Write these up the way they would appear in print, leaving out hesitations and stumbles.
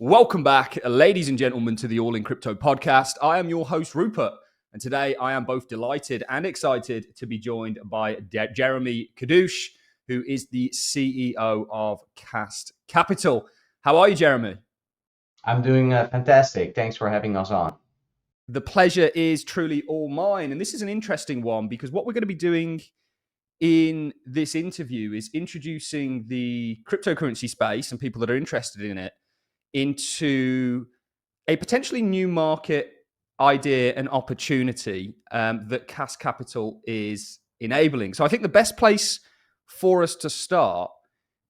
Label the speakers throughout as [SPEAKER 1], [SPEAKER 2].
[SPEAKER 1] Welcome back, ladies and gentlemen, to the All in Crypto podcast. I am your host, Rupert, and today I am both delighted and excited to be joined by Jeremy Kadouch, who is the CEO of Cask Capital. How are you, Jeremy?
[SPEAKER 2] I'm doing fantastic. Thanks for having us on.
[SPEAKER 1] The pleasure is truly all mine. And this is an interesting one because what we're going to be doing in this interview is introducing the cryptocurrency space and people that are interested in it into a potentially new market idea and opportunity that Cask Capital is enabling. So I think the best place for us to start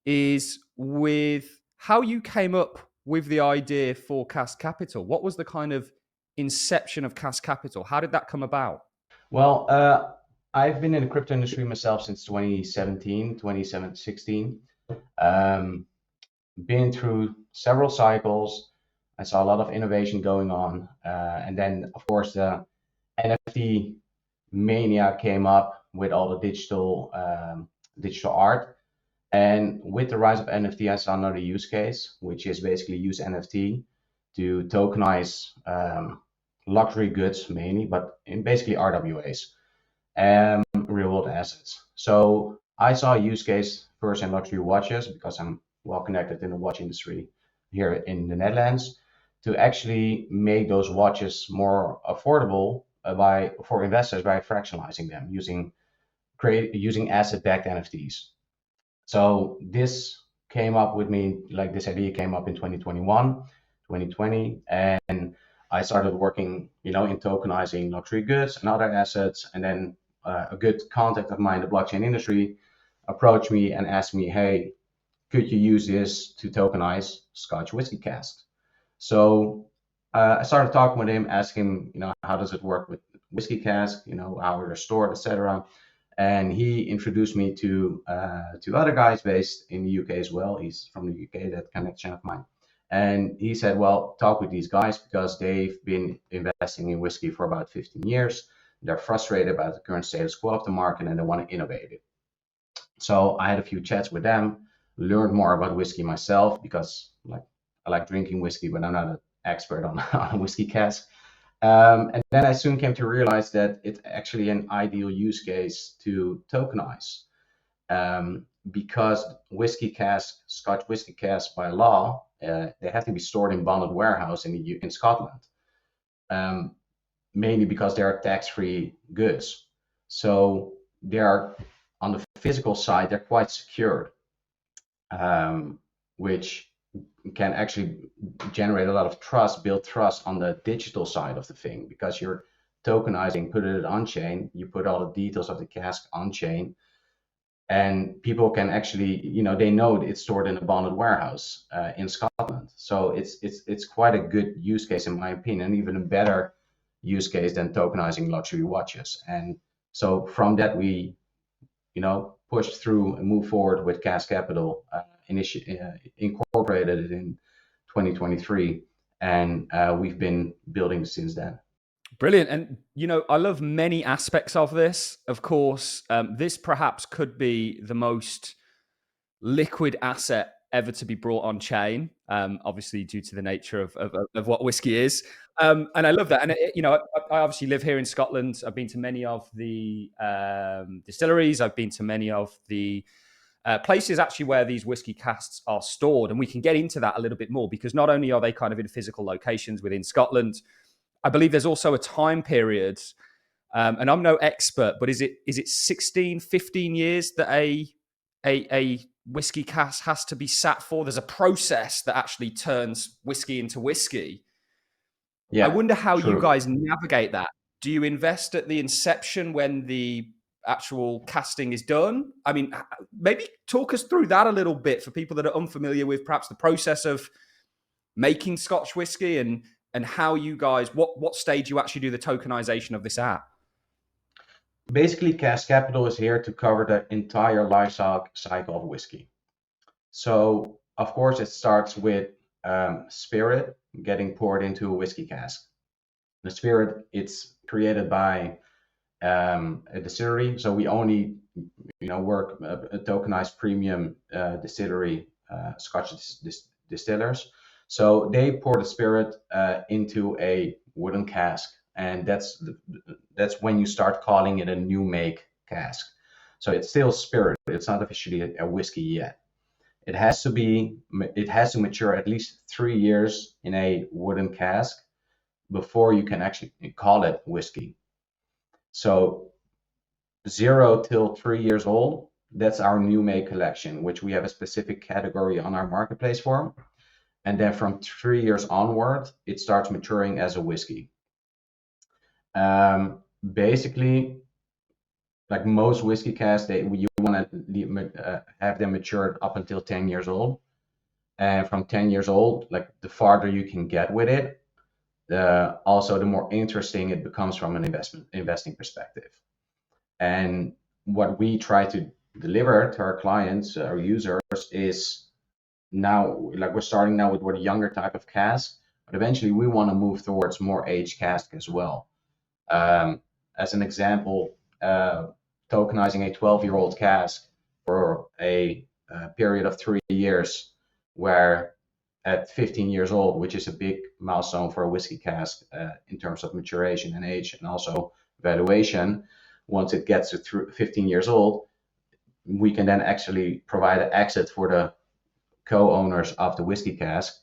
[SPEAKER 1] is with how you came up with the idea for Cask Capital. What was the kind of inception of Cask Capital? How did that come about?
[SPEAKER 2] Well, I've been in the crypto industry myself since 2016. Been through several cycles. I saw a lot of innovation going on. And then, of course, the NFT mania came up with all the digital art. And with the rise of NFT, I saw another use case, which is basically use NFT to tokenize luxury goods mainly, but in basically RWAs, real world assets. So I saw a use case first in luxury watches because I'm well connected in the watch industry here in the Netherlands to actually make those watches more affordable for investors by fractionalizing them using asset-backed NFTs. So this came up with me, like this idea came up in 2021, 2020, and I started working, in tokenizing luxury goods and other assets. And then a good contact of mine in the blockchain industry approached me and asked me, hey, could you use this to tokenize Scotch whiskey casks? So I started talking with him, asking him, how does it work with whiskey casks, how they're stored, etc. And he introduced me to other guys based in the UK as well. He's from the UK, that connection of mine. And he said, well, talk with these guys because they've been investing in whiskey for about 15 years. They're frustrated about the current status quo of the market and they want to innovate it. So I had a few chats with them, learned more about whiskey myself because I like drinking whiskey, but I'm not an expert on a whiskey cask. And then I soon came to realize that it's actually an ideal use case to tokenize because whiskey casks, Scotch whiskey casks by law, they have to be stored in bonded warehouse in Scotland, mainly because they are tax-free goods. So they are, on the physical side, they're quite secured, which can actually generate a lot of trust, build trust on the digital side of the thing, because you're tokenizing, put it on chain, you put all the details of the cask on chain, and people can actually, they know it's stored in a bonded warehouse in Scotland. So it's quite a good use case in my opinion, and even a better use case than tokenizing luxury watches. And so from that we, pushed through and moved forward with Cask Capital, incorporated it in 2023, and we've been building since then.
[SPEAKER 1] Brilliant. And, I love many aspects of this. Of course, this perhaps could be the most liquid asset ever to be brought on chain, obviously due to the nature of what whiskey is. And I love that. And, I obviously live here in Scotland. I've been to many of the distilleries. I've been to many of the places actually where these whiskey casks are stored. And we can get into that a little bit more because not only are they kind of in physical locations within Scotland, I believe there's also a time period, and I'm no expert, but is it 16, 15 years that a whiskey cask has to be sat for? There's a process that actually turns whiskey into whiskey. Yeah, I wonder how you guys navigate that. Do you invest at the inception when the actual casting is done? I mean, maybe talk us through that a little bit for people that are unfamiliar with perhaps the process of making Scotch whiskey and how you guys, what stage you actually do the tokenization of this at.
[SPEAKER 2] Basically, Cask Capital is here to cover the entire life cycle of whiskey. So, of course, it starts with spirit getting poured into a whiskey cask. The spirit, it's created by a distillery. So we only, work a tokenized premium distillery, Scotch distillers. So they pour the spirit into a wooden cask, and that's when you start calling it a new make cask. So it's still spirit. It's not officially a whiskey yet. It has to mature at least 3 years in a wooden cask before you can actually call it whiskey. So 0 till 3 years old, that's our new make collection, which we have a specific category on our marketplace for. And then from 3 years onward, it starts maturing as a whiskey. Basically, like most whiskey casks, you want to have them matured up until 10 years old. And from 10 years old, like the farther you can get with it, also the more interesting it becomes from an investing perspective. And what we try to deliver to our clients, our users, is now, like we're starting now with a younger type of cask, but eventually we want to move towards more aged cask as well. As an example, tokenizing a 12-year-old cask for a period of 3 years, where at 15 years old, which is a big milestone for a whiskey cask in terms of maturation and age and also valuation, once it gets to 15 years old, we can then actually provide an exit for the co-owners of the whiskey cask,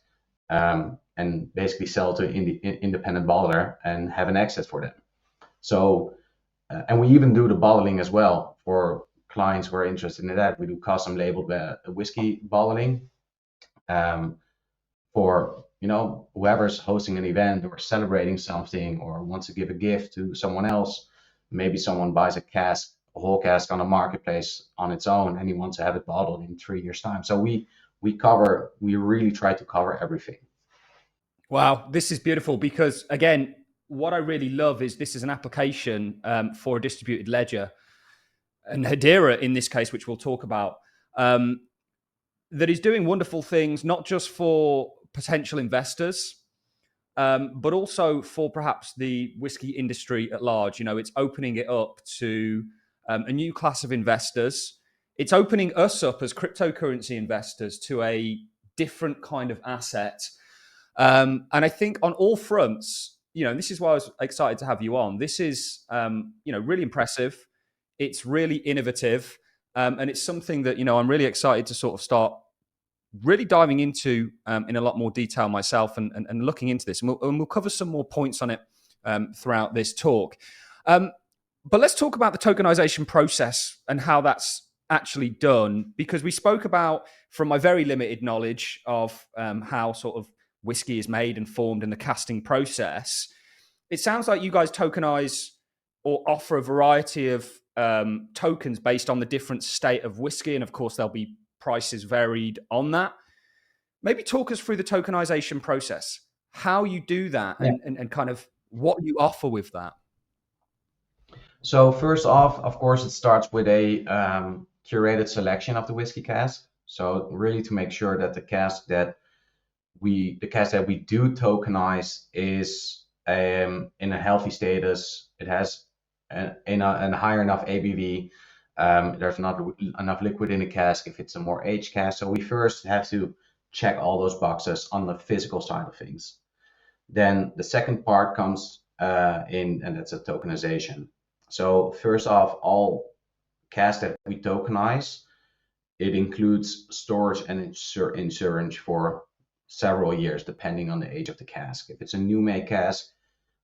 [SPEAKER 2] and basically sell to independent bottler and have an exit for them. So, and we even do the bottling as well for clients who are interested in that. We do custom labeled whiskey bottling for whoever's hosting an event or celebrating something or wants to give a gift to someone else. Maybe someone buys a whole cask on a marketplace on its own, and he wants to have it bottled in 3 years' time. So we really try to cover everything.
[SPEAKER 1] Wow, this is beautiful because, again, what I really love is this is an application for a distributed ledger, and Hedera in this case, which we'll talk about, that is doing wonderful things, not just for potential investors, but also for perhaps the whiskey industry at large. It's opening it up to a new class of investors. It's opening us up as cryptocurrency investors to a different kind of asset. And I think on all fronts, this is why I was excited to have you on. This is, really impressive. It's really innovative. And it's something that, I'm really excited to sort of start really diving into in a lot more detail myself and looking into this. And we'll cover some more points on it throughout this talk. But let's talk about the tokenization process and how that's actually done, because we spoke about, from my very limited knowledge of how sort of whiskey is made and formed in the casting process, it sounds like you guys tokenize or offer a variety of tokens based on the different state of whiskey. And of course, there'll be prices varied on that. Maybe talk us through the tokenization process, how you do that, and kind of what you offer with that.
[SPEAKER 2] So first off, of course, it starts with a curated selection of the whiskey cask. So really to make sure that the cask that we do tokenize is in a healthy status. It has a higher enough ABV. There's not enough liquid in the cask if it's a more aged cask. So we first have to check all those boxes on the physical side of things. Then the second part comes and that's a tokenization. So first off, all casks that we tokenize, it includes storage and insurance for several years, depending on the age of the cask. If it's a new make cask,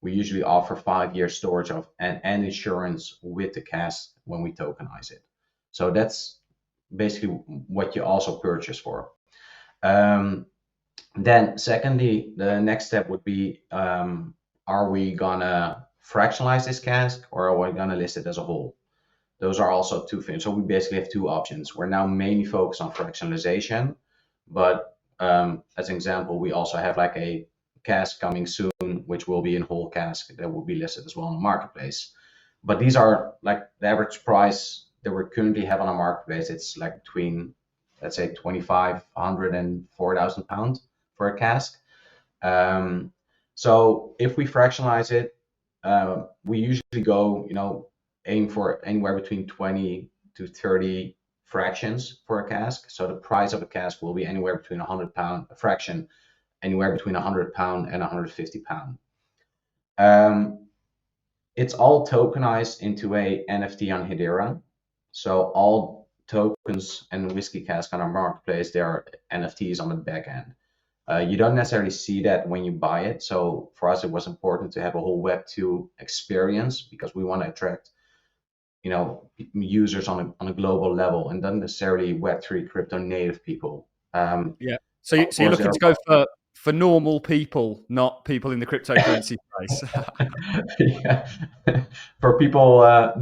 [SPEAKER 2] we usually offer 5-year storage and insurance with the cask when we tokenize it. So that's basically what you also purchase for. Then secondly, the next step would be, are we gonna fractionalize this cask or are we gonna list it as a whole? Those are also two things. So we basically have two options. We're now mainly focused on fractionalization, but as an example, we also have like a cask coming soon, which will be in whole cask that will be listed as well on the marketplace. But these are like the average price that we currently have on our marketplace. It's like between, let's say, 2,500 and 4,000 pounds for a cask. So if we fractionalize it, we usually go, aim for anywhere between 20 to 30 fractions for a cask. So the price of a cask will be anywhere between £100 a fraction anywhere between £100 and £150. It's all tokenized into a NFT on Hedera. So all tokens and Whisky Cask on our marketplace, they are NFTs on the back end. You don't necessarily see that when you buy it. So for us, it was important to have a whole Web2 experience because we want to attract, users on a global level and not necessarily Web3 crypto native people.
[SPEAKER 1] Yeah. So,
[SPEAKER 2] Of
[SPEAKER 1] you're
[SPEAKER 2] course,
[SPEAKER 1] looking to go for normal people, not people in the cryptocurrency space.
[SPEAKER 2] yeah. For people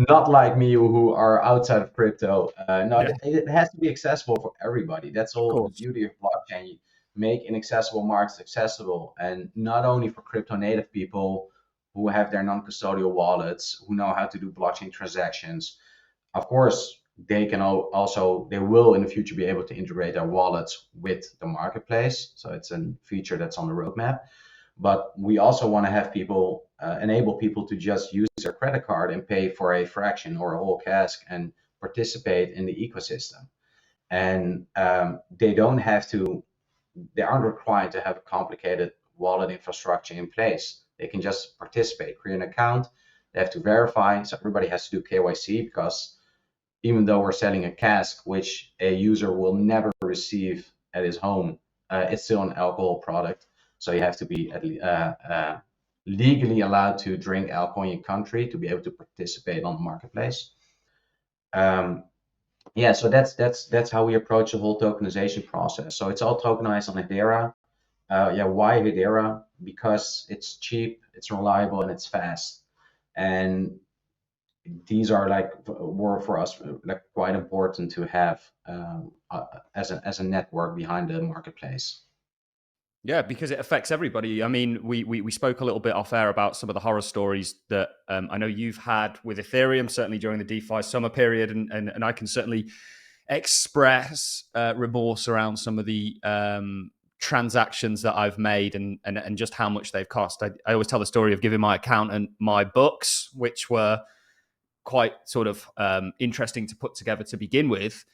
[SPEAKER 2] not like me who are outside of crypto, no,
[SPEAKER 1] Yeah,
[SPEAKER 2] it has to be accessible for everybody. That's
[SPEAKER 1] of
[SPEAKER 2] all the
[SPEAKER 1] course.
[SPEAKER 2] beauty of blockchain. You make inaccessible markets accessible, and not only for crypto native people who have their non-custodial wallets, who know how to do blockchain transactions. Of course, they can they will in the future be able to integrate their wallets with the marketplace. So it's a feature that's on the roadmap. But we also want to have people enable people to just use their credit card and pay for a fraction or a whole cask and participate in the ecosystem. And they aren't required to have a complicated wallet infrastructure in place. They can just participate, create an account. They have to verify. So everybody has to do KYC because even though we're selling a cask, which a user will never receive at his home, it's still an alcohol product. So you have to be legally allowed to drink alcohol in your country to be able to participate on the marketplace. Yeah, so that's how we approach the whole tokenization process. So it's all tokenized on Hedera. Yeah, why Hedera? Because it's cheap, it's reliable, and it's fast. And these are were for us like quite important to have as a network behind the marketplace.
[SPEAKER 1] Yeah, because it affects everybody. I mean, we spoke a little bit off air about some of the horror stories that I know you've had with Ethereum, certainly during the DeFi summer period, and I can certainly express remorse around some of the transactions that I've made and just how much they've cost. I always tell the story of giving my accountant my books, which were quite sort of interesting to put together to begin with.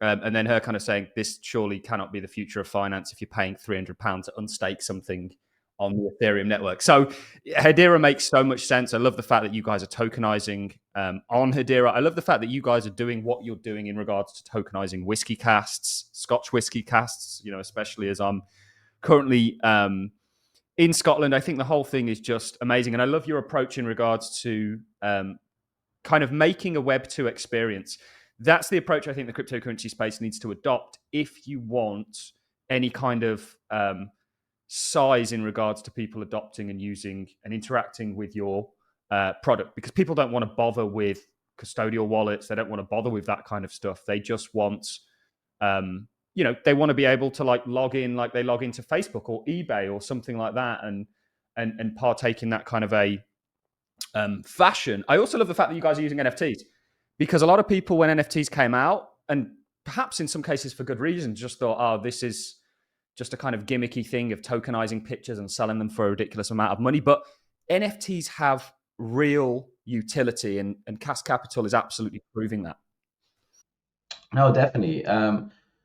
[SPEAKER 1] And then her kind of saying, this surely cannot be the future of finance if you're paying £300 to unstake something on the Ethereum network. So Hedera makes so much sense. I love the fact that you guys are tokenizing on Hedera. I love the fact that you guys are doing what you're doing in regards to tokenizing whiskey casts, Scotch whiskey casts, especially as I'm currently in Scotland. I think the whole thing is just amazing. And I love your approach in regards to kind of making a Web2 experience. That's the approach I think the cryptocurrency space needs to adopt if you want any kind of size in regards to people adopting and using and interacting with your product, because people don't want to bother with custodial wallets. They don't want to bother with that kind of stuff. They just want, they want to be able to log in like they log into Facebook or eBay or something like that and partake in that kind of a fashion. I also love the fact that you guys are using NFTs, because a lot of people, when NFTs came out, and perhaps in some cases for good reason, just thought, oh, this is just a kind of gimmicky thing of tokenizing pictures and selling them for a ridiculous amount of money. But NFTs have real utility, and Cask Capital is absolutely proving that.
[SPEAKER 2] No, definitely.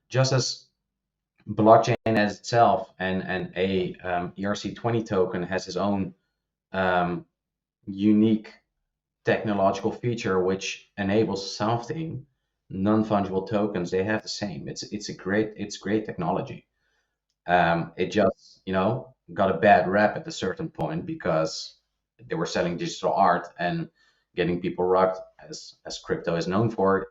[SPEAKER 2] Just as blockchain as itself and a ERC20 token has its own unique technological feature which enables something, non-fungible tokens, they have the same. It's great technology. It just got a bad rap at a certain point because they were selling digital art and getting people rugged, as crypto is known for.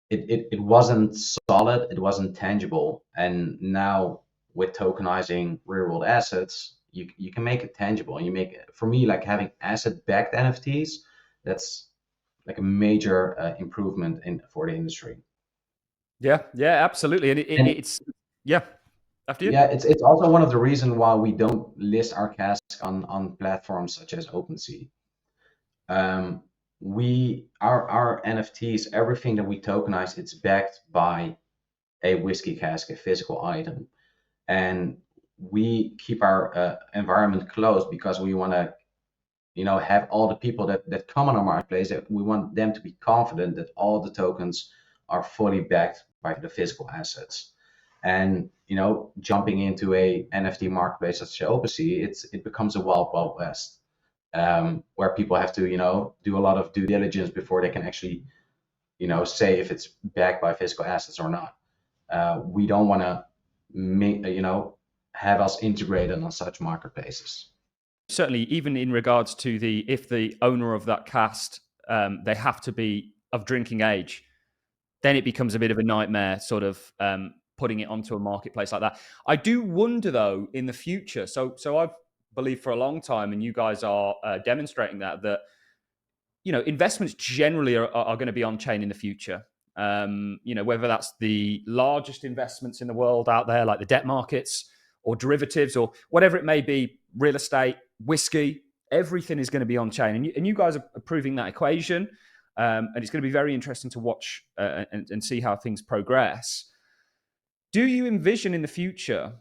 [SPEAKER 2] It wasn't solid, it wasn't tangible, and now with tokenizing real world assets, you can make it tangible. And you make it, for me, like having asset backed NFTs, that's like a major improvement for the industry.
[SPEAKER 1] Yeah, absolutely. And
[SPEAKER 2] And
[SPEAKER 1] it's, yeah, after you.
[SPEAKER 2] yeah, it's also one of the reasons why we don't list our cask on platforms such as OpenSea. Our NFTs, everything that we tokenize, it's backed by a whiskey cask, a physical item, and we keep our environment closed because we want to have all the people that come on our marketplace, that we want them to be confident that all the tokens are fully backed by the physical assets. And jumping into a NFT marketplace such as OpenSea, it becomes a wild west, where people have to do a lot of due diligence before they can actually say if it's backed by physical assets or not. We don't want to have us integrated on such marketplaces.
[SPEAKER 1] Certainly, even in regards to if the owner of that cast, they have to be of drinking age, then it becomes a bit of a nightmare, sort of putting it onto a marketplace like that. I do wonder, though, in the future. So I've believed for a long time, and you guys are demonstrating that investments generally are going to be on chain in the future. Whether that's the largest investments in the world out there, like the debt markets or derivatives or whatever it may be, real estate, whiskey, everything is going to be on chain. And you guys are proving that equation. And it's going to be very interesting to watch and see how things progress. Do you envision in the future,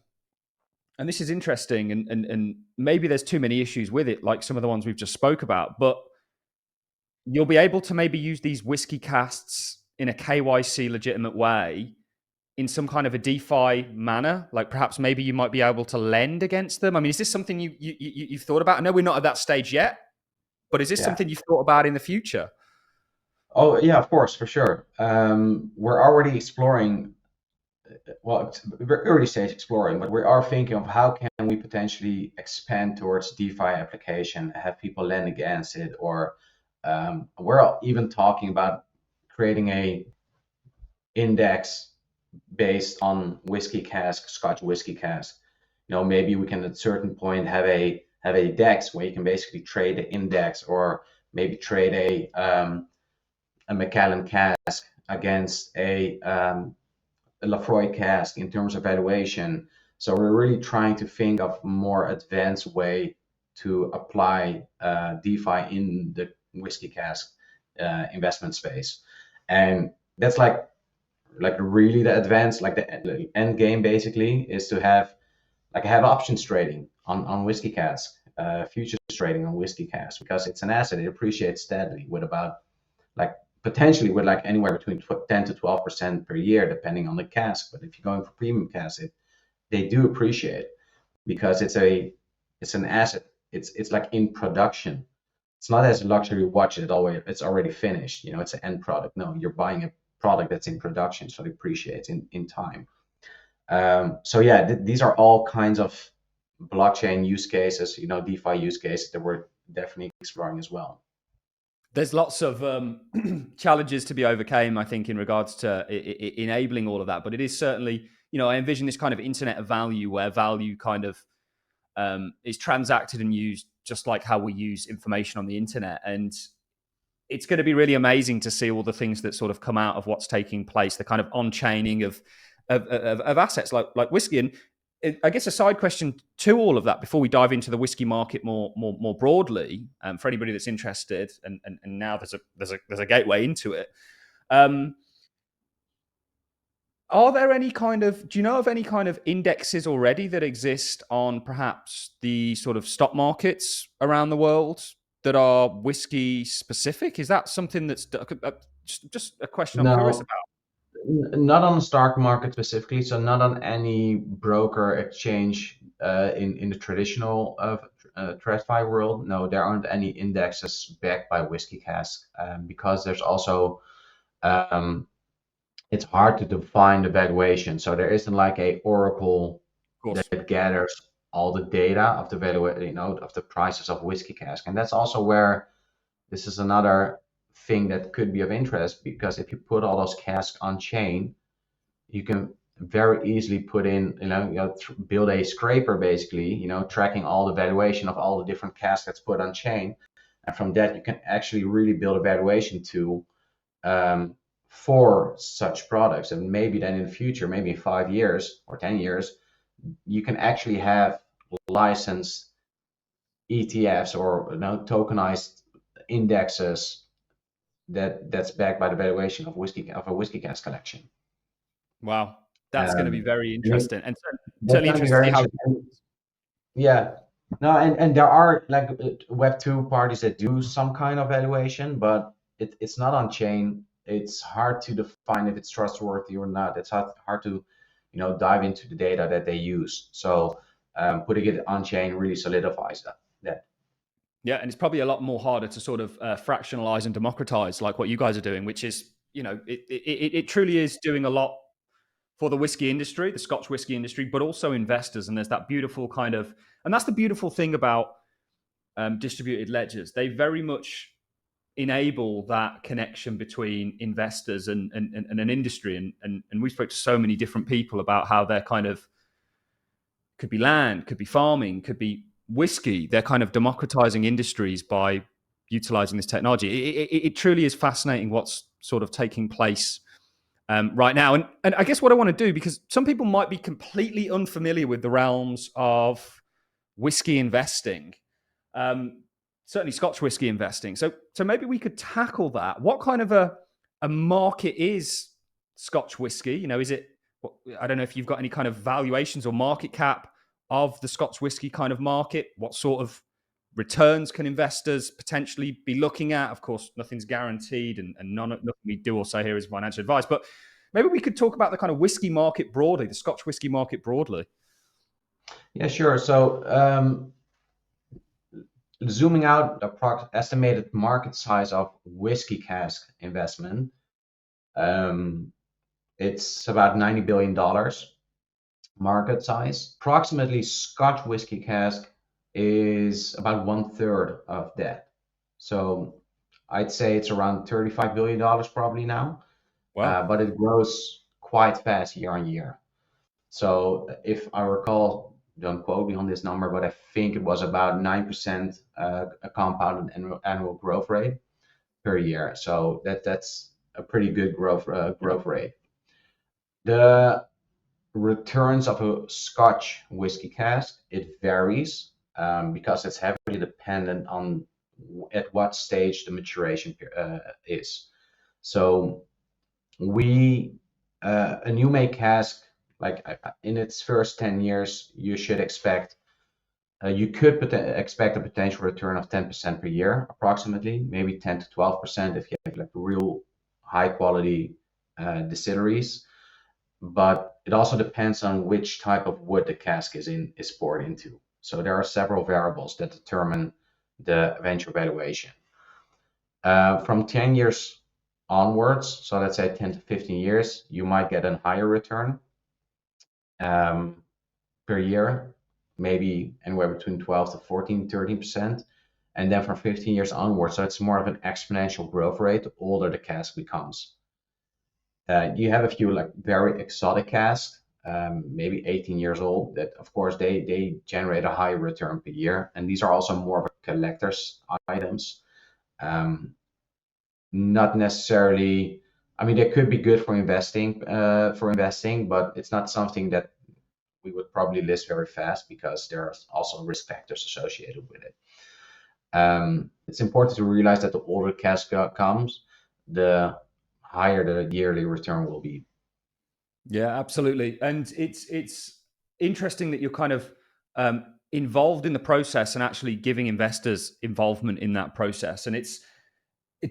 [SPEAKER 1] and this is interesting, and maybe there's too many issues with it, like some of the ones we've just spoke about, but you'll be able to maybe use these whiskey casts in a KYC legitimate way in some kind of a DeFi manner? Like perhaps maybe you might be able to lend against them. I mean, is this something you've thought about? I know we're not at that stage yet, but is this something you've thought about in the future?
[SPEAKER 2] Oh yeah, of course, for sure. We're already exploring. Well, it's early stage exploring, but we are thinking of how can we potentially expand towards DeFi application, have people lend against it, or we're even talking about creating a index based on whiskey cask, Scotch whiskey cask. Maybe we can at a certain point have a DEX where you can basically trade the index, or maybe trade a Macallan cask against a Lafroy cask in terms of valuation. So we're really trying to think of a more advanced way to apply DeFi in the whiskey cask investment space, and that's like really the advanced, like the end game basically is to have options trading on whiskey cask, futures trading on whiskey cask, because it's an asset. It appreciates steadily with about potentially with anywhere between 10 to 12% per year, depending on the cask. But if you're going for premium cask, they do appreciate, because it's an asset. It's like in production. It's not as a luxury watch it's already finished. It's an end product. No, you're buying a product that's in production, so it appreciates in time. So yeah, these are all kinds of blockchain use cases, DeFi use cases that we're definitely exploring as well.
[SPEAKER 1] There's lots of challenges to be overcome, I think, in regards to enabling all of that. But it is certainly, I envision this kind of internet of value, where value kind of is transacted and used just like how we use information on the internet. And it's going to be really amazing to see all the things that sort of come out of what's taking place, the kind of on-chaining of assets like whiskey. And I guess a side question to all of that before we dive into the whiskey market more broadly, for anybody that's interested, and now there's a gateway into it. Are there any do you know of any kind of indexes already that exist on perhaps the sort of stock markets around the world that are whiskey specific? Is that something that's just a question I'm curious about?
[SPEAKER 2] Not on the stock market specifically, so not on any broker exchange in the traditional TradFi world. No, there aren't any indexes backed by whiskey cask, because there's also it's hard to define the valuation. So there isn't like a oracle that gathers all the data of the valuation, of the prices of whiskey cask, and that's also where this is another thing that could be of interest, because if you put all those casks on chain, you can very easily put in, build a scraper basically, tracking all the valuation of all the different casks that's put on chain, and from that you can actually really build a valuation tool for such products. And maybe then in the future, maybe in 5 years or 10 years, you can actually have licensed ETFs or tokenized indexes that's backed by the valuation of a whiskey cask collection.
[SPEAKER 1] Wow, that's going to be very interesting, and
[SPEAKER 2] certainly interesting to see how. Yeah, no, and there are Web2 parties that do some kind of valuation, but it's not on chain. It's hard to define if it's trustworthy or not. It's hard to dive into the data that they use. So putting it on chain really solidifies that.
[SPEAKER 1] Yeah, and it's probably a lot more harder to sort of fractionalize and democratize, like what you guys are doing, which is, it truly is doing a lot for the whiskey industry, the Scotch whiskey industry, but also investors. And there's that beautiful kind of, and that's the beautiful thing about distributed ledgers. They very much enable that connection between investors and an industry. And we spoke to so many different people about how they're kind of, could be land, could be farming, could be whiskey. They're kind of democratizing industries by utilizing this technology. It truly is fascinating what's sort of taking place right now. And I guess what I want to do, because some people might be completely unfamiliar with the realms of whiskey investing, certainly Scotch whiskey investing. So maybe we could tackle that. What kind of a market is Scotch whiskey? Is it, I don't know if you've got any kind of valuations or market cap of the Scotch whiskey kind of market. What sort of returns can investors potentially be looking at? Of course, nothing's guaranteed, and nothing we do or say here is financial advice. But maybe we could talk about the kind of whiskey market broadly, the Scotch whiskey market broadly.
[SPEAKER 2] Yeah, sure. So zooming out, the estimated market size of whiskey cask investment, it's about $90 billion market size. Approximately Scotch whiskey cask is about 1/3 of that. So I'd say it's around $35 billion probably now.
[SPEAKER 1] Wow.
[SPEAKER 2] But it grows quite fast year on year. So if I recall, don't quote me on this number, but I think it was about 9% a compounded annual growth rate per year. So that's a pretty good growth rate. The returns of a Scotch whiskey cask, it varies because it's heavily dependent on at what stage the maturation is. So a new make cask, like in its first 10 years, you should expect, you could expect a potential return of 10% per year, approximately, maybe 10 to 12% if you have like real high quality distilleries. But it also depends on which type of wood the cask is poured into. So there are several variables that determine the eventual valuation. From 10 years onwards, so let's say 10 to 15 years, you might get a higher return per year, maybe anywhere between 12 to 14, 13%. And then from 15 years onwards, so it's more of an exponential growth rate the older the cask becomes. You have a few like very exotic casks, maybe 18 years old, that of course they generate a high return per year. And these are also more of a collector's items. Not necessarily, I mean, they could be good for investing, but it's not something that we would probably list very fast because there are also risk factors associated with it. It's important to realize that the older cask comes, the higher the yearly return will be.
[SPEAKER 1] Yeah, absolutely. And it's interesting that you're kind of involved in the process and actually giving investors involvement in that process. And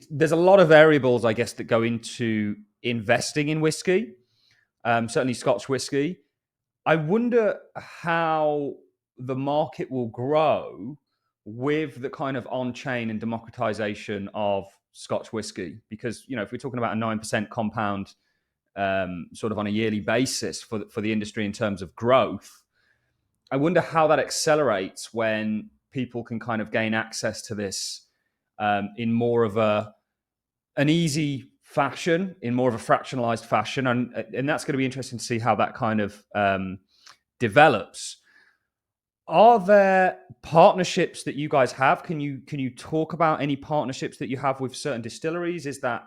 [SPEAKER 1] there's a lot of variables, I guess, that go into investing in whiskey, certainly Scotch whiskey. I wonder how the market will grow with the kind of on-chain and democratization of Scotch whiskey, because if we're talking about a 9% compound sort of on a yearly basis for the industry in terms of growth, I wonder how that accelerates when people can kind of gain access to this in more of an easy fashion, in more of a fractionalized fashion, and that's going to be interesting to see how that kind of develops. Are there partnerships that you guys have? Can you talk about any partnerships that you have with certain distilleries? Is that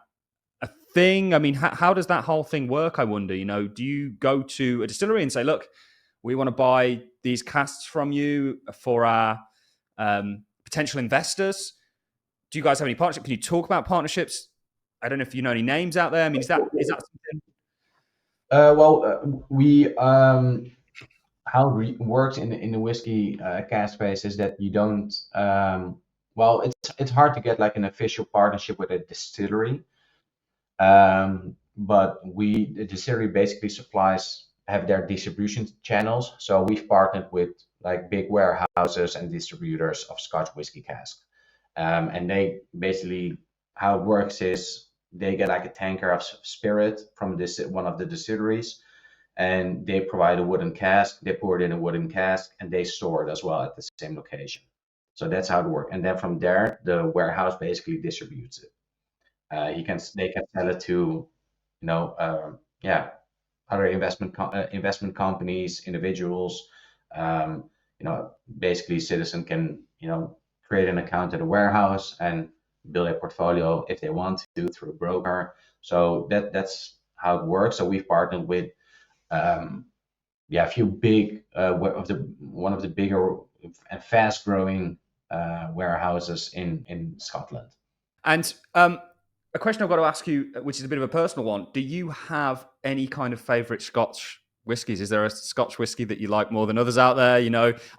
[SPEAKER 1] a thing? I mean, how does that whole thing work? I wonder. Do you go to a distillery and say, "Look, we want to buy these casks from you for our potential investors"? Do you guys have any partnership? Can you talk about partnerships? I don't know if you know any names out there. I mean, is that something?
[SPEAKER 2] We how it works in the whiskey cask space is that you don't. It's hard to get like an official partnership with a distillery, but the distillery basically supplies have their distribution channels. So we've partnered with like big warehouses and distributors of Scotch whiskey cask. And they basically, how it works is they get like a tanker of spirit from this one of the distilleries, and they provide a wooden cask. They pour it in a wooden cask, and they store it as well at the same location. So that's how it works. And then from there, the warehouse basically distributes it. They can sell it to, yeah, other investment companies, individuals. Basically, citizen can create an account at a warehouse and build a portfolio if they want to through a broker. So that's how it works. So we've partnered with a few big one of the bigger and fast growing warehouses in Scotland.
[SPEAKER 1] And a question I've got to ask you, which is a bit of a personal one: do you have any kind of favourite Scotch whiskies? Is there a Scotch whiskey that you like more than others out there?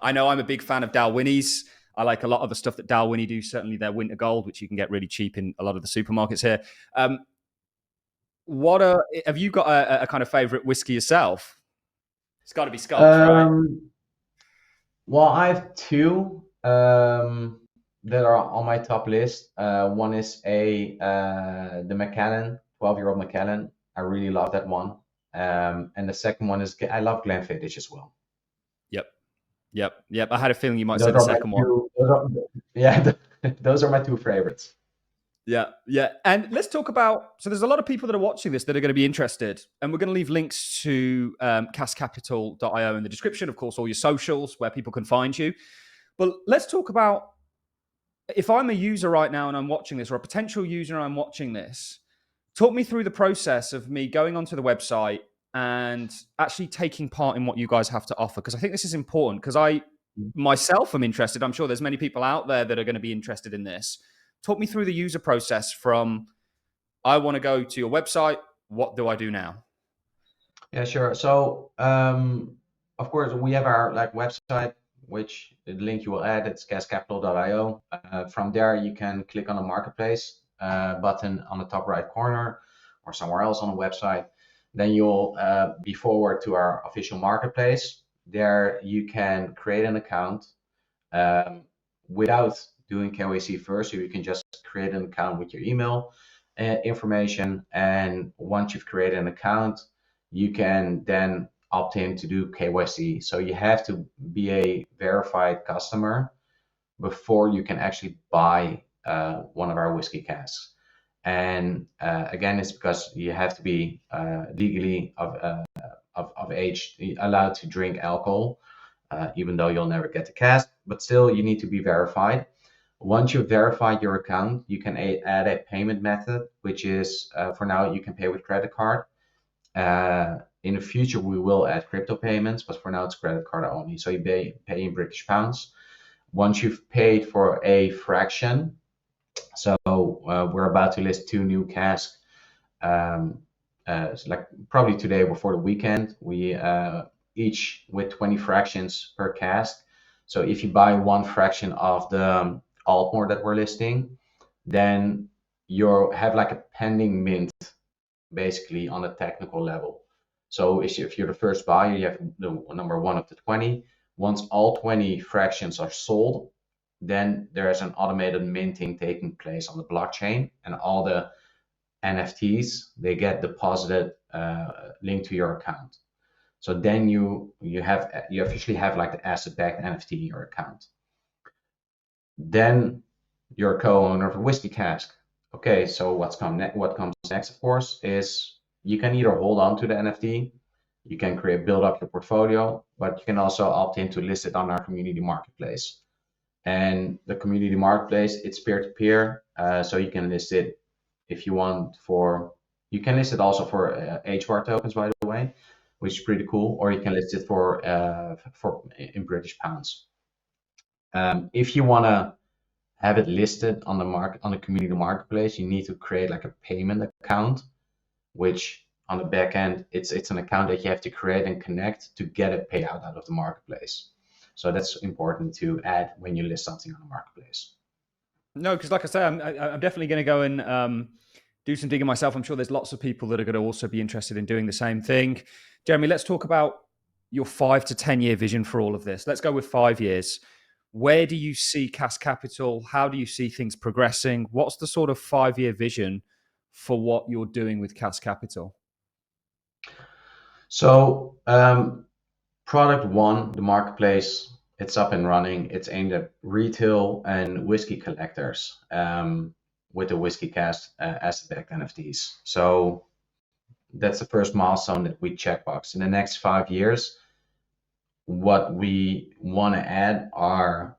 [SPEAKER 1] I know I'm a big fan of Dalwhinnie's. I like a lot of the stuff that Dalwhinnie do. Certainly their Winter Gold, which you can get really cheap in a lot of the supermarkets here. Have you got a kind of favourite whiskey yourself? It's got to be Scotch, right?
[SPEAKER 2] Well, I have two that are on my top list. One is the Macallan, 12-year-old Macallan. I really love that one. And the second one is I love Glenfiddich as well.
[SPEAKER 1] Yep. I had a feeling you might say the second one.
[SPEAKER 2] Those are my two favorites.
[SPEAKER 1] Yeah. And let's talk about, so there's a lot of people that are watching this that are going to be interested, and we're going to leave links to caskcapital.io in the description, of course, all your socials where people can find you. But let's talk about, if I'm a user right now and I'm watching this, or a potential user and I'm watching this, talk me through the process of me going onto the website and actually taking part in what you guys have to offer. Because I think this is important, because I myself am interested. I'm sure there's many people out there that are going to be interested in this. Talk me through the user process from, I want to go to your website. What do I do now?
[SPEAKER 2] Yeah, sure. So, of course, we have our website, which the link you will add, it's caskcapital.io. From there, you can click on the marketplace button on the top right corner or somewhere else on the website. Then you'll be forward to our official marketplace. There you can create an account without doing KYC first. So you can just create an account with your email information. And once you've created an account, you can then opt in to do KYC. So you have to be a verified customer before you can actually buy one of our whiskey casks. And again, it's because you have to be legally of age, allowed to drink alcohol, even though you'll never get the cask. But still, you need to be verified. Once you've verified your account, you can add a payment method, which is for now you can pay with credit card. In the future, we will add crypto payments, but for now it's credit card only. So you pay in British pounds. Once you've paid for a fraction, so we're about to list 2 new casks, probably today before the weekend. We each with 20 fractions per cask. So if you buy 1 fraction of the Altmore that we're listing, then you have like a pending mint, basically on a technical level. So if you're the first buyer, you have the number 1 of the 20. Once all 20 fractions are sold, then there's an automated minting taking place on the blockchain, and all the NFTs, they get deposited linked to your account. So then you officially have like the asset-backed NFT in your account. Then you're a co-owner of a whiskey cask. Okay, so what comes next, of course, is you can either hold on to the NFT, you can build up your portfolio, but you can also opt in to list it on our community marketplace. And the community marketplace, it's peer-to-peer, so you can list it if you want you can list it also for HBAR tokens, by the way, which is pretty cool, or you can list it for in British pounds. If you want to have it listed on the community marketplace, you need to create like a payment account, which on the back end, it's an account that you have to create and connect to get a payout out of the marketplace. So that's important to add when you list something on the marketplace.
[SPEAKER 1] No, because like I say, I'm definitely going to go and do some digging myself. I'm sure there's lots of people that are going to also be interested in doing the same thing. Jeremy, let's talk about your 5 to 10 year vision for all of this. Let's go with 5 years. Where do you see Cask Capital? How do you see things progressing? What's the sort of 5-year vision for what you're doing with Cask Capital?
[SPEAKER 2] So, product one, the marketplace, it's up and running. It's aimed at retail and whiskey collectors with the Whisky Cask asset-backed NFTs. So that's the first milestone that we checkbox. In the next 5 years, what we want to add are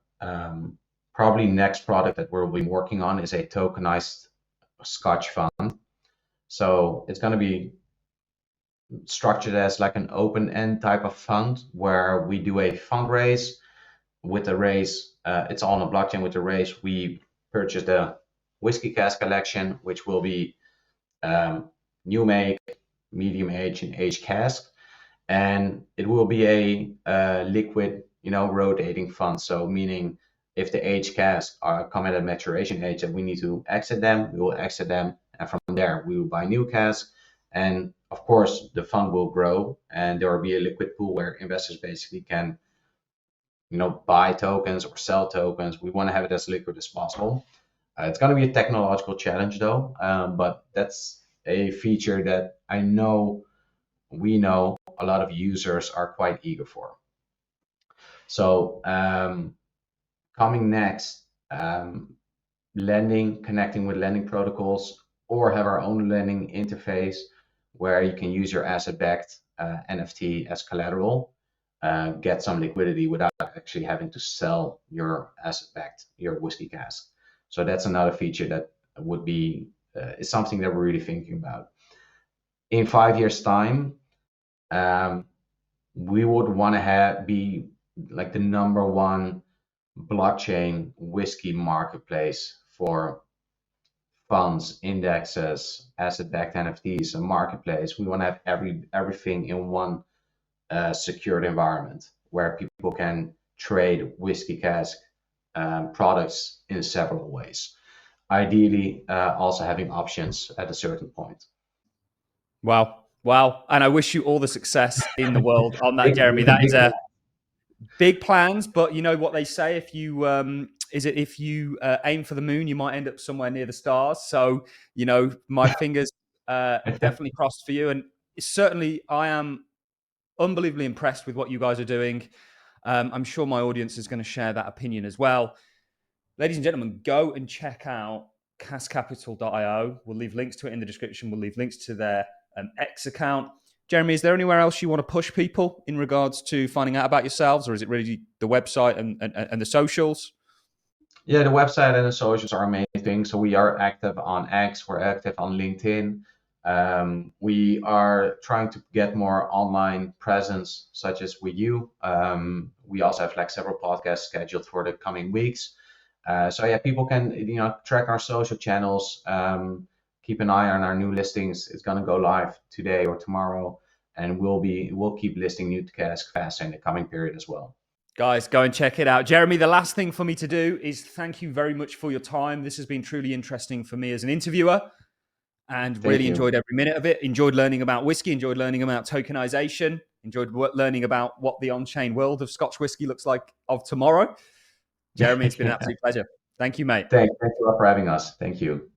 [SPEAKER 2] probably next product that we'll be working on is a tokenized Scotch fund. So it's going to be structured as like an open-end type of fund where we do a fundraise. With the raise, it's all on the blockchain. With the raise, we purchase the Whisky Cask collection, which will be new make, medium age, and age cask, and it will be a liquid, rotating fund. So meaning if the age cask come at a maturation age that we need to exit them, we will exit them, and from there we will buy new cask. And of course, the fund will grow, and there will be a liquid pool where investors basically can, buy tokens or sell tokens. We want to have it as liquid as possible. It's going to be a technological challenge, though, but that's a feature that we know a lot of users are quite eager for. So coming next, lending, connecting with lending protocols, or have our own lending interface where you can use your asset-backed NFT as collateral, get some liquidity without actually having to sell your asset-backed, your Whisky Cask. So that's another feature that would be is something that we're really thinking about. In 5 years' time, we would want to be like the number one blockchain whiskey marketplace for funds, indexes, asset-backed NFTs, a marketplace. We want to have everything in one secured environment where people can trade Whisky Cask products in several ways. Ideally, also having options at a certain point.
[SPEAKER 1] Wow. And I wish you all the success in the world on that, Jeremy. That is a big plans, but you know what they say, if you aim for the moon, you might end up somewhere near the stars. So, my fingers definitely crossed for you. And certainly I am unbelievably impressed with what you guys are doing. I'm sure my audience is going to share that opinion as well. Ladies and gentlemen, go and check out caskcapital.io. We'll leave links to it in the description. We'll leave links to their X account. Jeremy, is there anywhere else you want to push people in regards to finding out about yourselves, or is it really the website and the socials?
[SPEAKER 2] Yeah, the website and the socials are our main thing. So we are active on X, we're active on LinkedIn. We are trying to get more online presence, such as with you. We also have several podcasts scheduled for the coming weeks. So yeah, people can track our social channels. Keep an eye on our new listings. It's going to go live today or tomorrow, and we'll keep listing new Cask faster in the coming period as well.
[SPEAKER 1] Guys, go and check it out. Jeremy, the last thing for me to do is thank you very much for your time. This has been truly interesting for me as an interviewer, and really enjoyed every minute of it. Enjoyed learning about whiskey, enjoyed learning about tokenization, enjoyed learning about what the on-chain world of Scotch whiskey looks like of tomorrow. Jeremy, it's been an absolute pleasure. Thank you, mate.
[SPEAKER 2] Thank you for having us. Thank you.